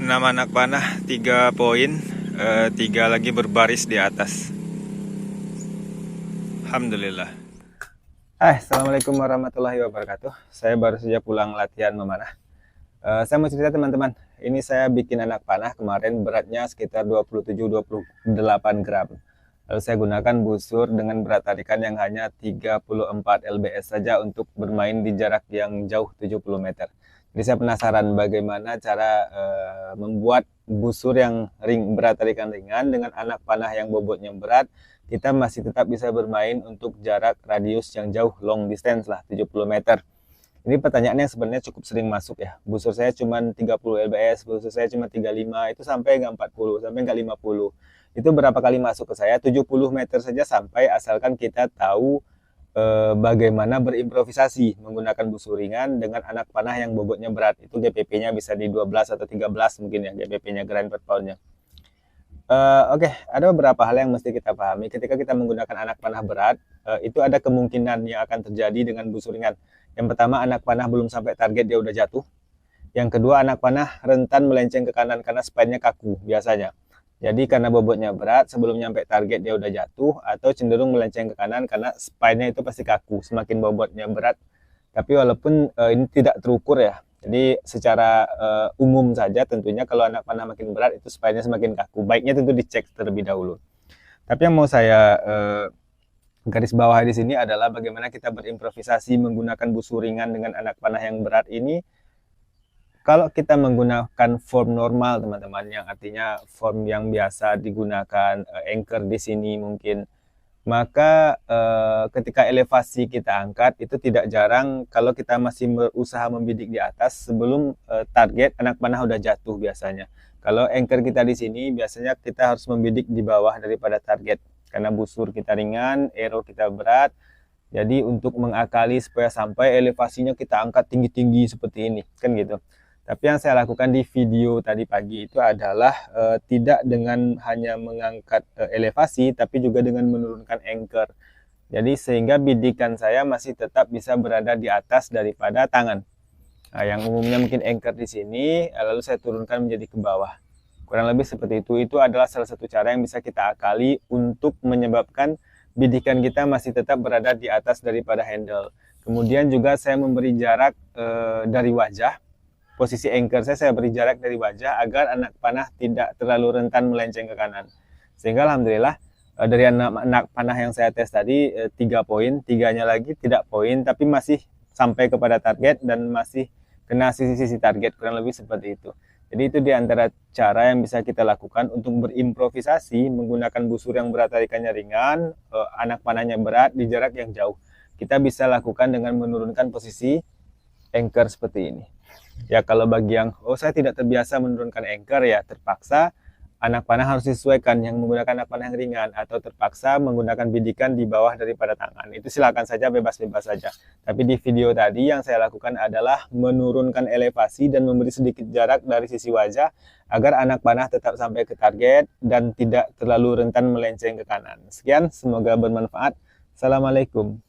6 anak panah, 3 poin, 3 lagi berbaris di atas. Alhamdulillah. Assalamualaikum warahmatullahi wabarakatuh. Saya baru saja pulang latihan memanah. Saya mau cerita teman-teman, ini saya bikin anak panah kemarin beratnya sekitar 27-28 gram. Lalu saya gunakan busur dengan berat tarikan yang hanya 34 lbs saja untuk bermain di jarak yang jauh 70 meter. Jadi saya penasaran bagaimana cara membuat busur yang berat tarikan ringan dengan anak panah yang bobotnya berat, kita masih tetap bisa bermain untuk jarak radius yang jauh, long distance lah, 70 meter. Ini pertanyaan yang sebenarnya cukup sering masuk ya. Busur saya cuma 30 lbs, busur saya cuma 35, itu sampai nggak 40, sampai nggak 50. Itu berapa kali masuk ke saya? 70 meter saja sampai, asalkan kita tahu bagaimana berimprovisasi menggunakan busur ringan dengan anak panah yang bobotnya berat. Itu GPP-nya bisa di 12 atau 13 mungkin ya, GPP-nya, grand per pound-nya. Oke, ada beberapa hal yang mesti kita pahami ketika kita menggunakan anak panah berat. Itu ada kemungkinan yang akan terjadi dengan busur ringan. Yang pertama, anak panah belum sampai target dia udah jatuh. Yang kedua, anak panah rentan melenceng ke kanan karena spine-nya kaku biasanya. Jadi karena bobotnya berat, sebelum nyampe target dia udah jatuh, atau cenderung melenceng ke kanan karena spine-nya itu pasti kaku semakin bobotnya berat. Tapi walaupun ini tidak terukur ya, jadi secara umum saja tentunya kalau anak panah makin berat itu spine-nya semakin kaku. Baiknya tentu dicek terlebih dahulu. Tapi yang mau saya garis bawah di sini adalah bagaimana kita berimprovisasi menggunakan busur ringan dengan anak panah yang berat ini. Kalau kita menggunakan form normal teman-teman, yang artinya form yang biasa digunakan, anchor di sini mungkin, maka ketika elevasi kita angkat itu tidak jarang kalau kita masih berusaha membidik di atas sebelum target anak panah udah jatuh biasanya. Kalau anchor kita di sini biasanya kita harus membidik di bawah daripada target karena busur kita ringan, arrow kita berat. Jadi untuk mengakali supaya sampai elevasinya kita angkat tinggi-tinggi seperti ini, kan gitu. Tapi yang saya lakukan di video tadi pagi itu adalah tidak dengan hanya mengangkat elevasi, tapi juga dengan menurunkan anchor. Jadi sehingga bidikan saya masih tetap bisa berada di atas daripada tangan. Nah, yang umumnya mungkin anchor di sini, lalu saya turunkan menjadi ke bawah. Kurang lebih seperti itu. Itu adalah salah satu cara yang bisa kita akali untuk menyebabkan bidikan kita masih tetap berada di atas daripada handle. Kemudian juga saya memberi jarak dari wajah. Posisi anchor saya beri jarak dari wajah agar anak panah tidak terlalu rentan melenceng ke kanan. Sehingga alhamdulillah dari anak panah yang saya tes tadi 3 poin, 3-nya lagi tidak poin tapi masih sampai kepada target dan masih kena sisi-sisi target, kurang lebih seperti itu. Jadi itu diantara cara yang bisa kita lakukan untuk berimprovisasi menggunakan busur yang berat tarikannya ringan, anak panahnya berat di jarak yang jauh. Kita bisa lakukan dengan menurunkan posisi anchor seperti ini. Ya kalau bagi yang saya tidak terbiasa menurunkan anchor, ya terpaksa anak panah harus disesuaikan yang menggunakan anak panah yang ringan, atau terpaksa menggunakan bidikan di bawah daripada tangan. Itu silakan saja, bebas-bebas saja. Tapi di video tadi yang saya lakukan adalah menurunkan elevasi dan memberi sedikit jarak dari sisi wajah agar anak panah tetap sampai ke target dan tidak terlalu rentan melenceng ke kanan. Sekian, semoga bermanfaat. Assalamualaikum.